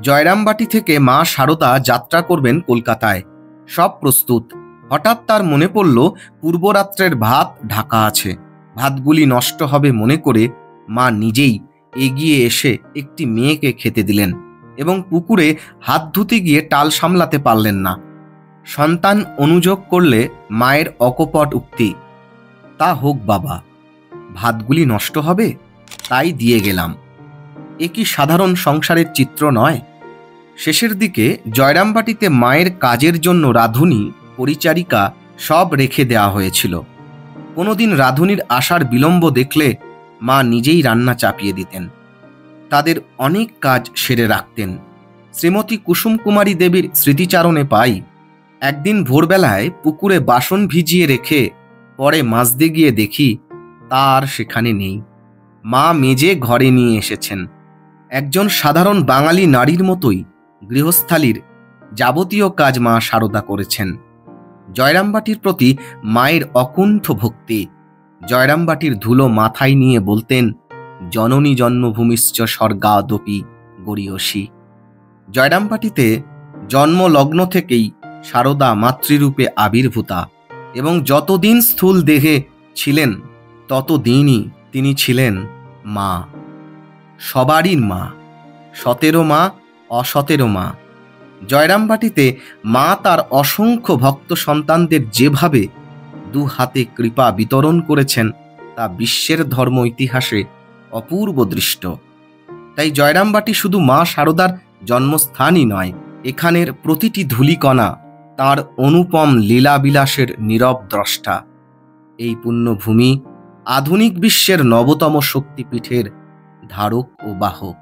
জয়রামবাটি থেকে মা শারদা যাত্রা করবেন কলকাতায়। সব প্রস্তুত। হঠাৎ তার মনে পড়ল পূর্বরাত্রের ভাত ঢাকা আছে। ভাতগুলি নষ্ট হবে মনে করে মা নিজেই এগিয়ে এসে একটি মেয়েকে খেতে দিলেন এবং পুকুরে হাত ধুতে গিয়ে টাল সামলাতে পারলেন না। সন্তান অনুযোগ করলে মায়ের অকপট উক্তি, তা হোক বাবা, ভাতগুলি নষ্ট হবে তাই দিয়ে গেলাম। এ কি সাধারণ সংসারের চিত্র নয়? শেষের দিকে জয়রামবাটিতে মায়ের কাজের জন্য রাঁধুনি, পরিচারিকা সব রেখে দেওয়া হয়েছিল। কোনোদিন রাঁধুনির আসার বিলম্ব দেখলে মা নিজেই রান্না চাপিয়ে দিতেন। তাদের অনেক কাজ সেরে রাখতেন। শ্রীমতী কুসুম কুমারী দেবীর স্মৃতিচারণে পাই, একদিন ভোরবেলায় পুকুরে বাসন ভিজিয়ে রেখে পরে মাজতে গিয়ে দেখি তা আর সেখানে নেই। মা মেজে ঘরে নিয়ে এসেছেন। একজন সাধারণ বাঙালি নারীর মতোই গৃহস্থালির যাবতীয় কাজ মা শারদা করেছেন। জয়রামবাটির প্রতি মায়ের অকুণ্ঠ ভক্তি। জয়রামবাটির ধুলো মাথায় নিয়ে বলতেন, জননী জন্মভূমিশ্চ স্বর্গাদপি গরীয়সী। জয়রামবাটিতে জন্মলগ্ন থেকেই শারদা মাতৃরূপে আবির্ভূতা এবং যতদিন স্থূল দেহে ছিলেন ততদিনই তিনি ছিলেন মা, সবারই মা, সতেরো মা, অসতেরো মা। জয়রামবাটিতে মা তার অসংখ্য ভক্ত সন্তানদের যেভাবে দু হাতে কৃপা বিতরণ করেছেন তা বিশ্বের ধর্ম ইতিহাসে অপূর্ব দৃষ্ট। তাই জয়রামবাটি শুধু মা শারদার জন্মস্থানই নয়, এখানের প্রতিটি ধূলিকণা তাঁর অনুপম লীলাবিলাসের নীরব দ্রষ্টা। এই পুণ্যভূমি আধুনিক বিশ্বের নবতম শক্তিপীঠের ধারক ও বাহক।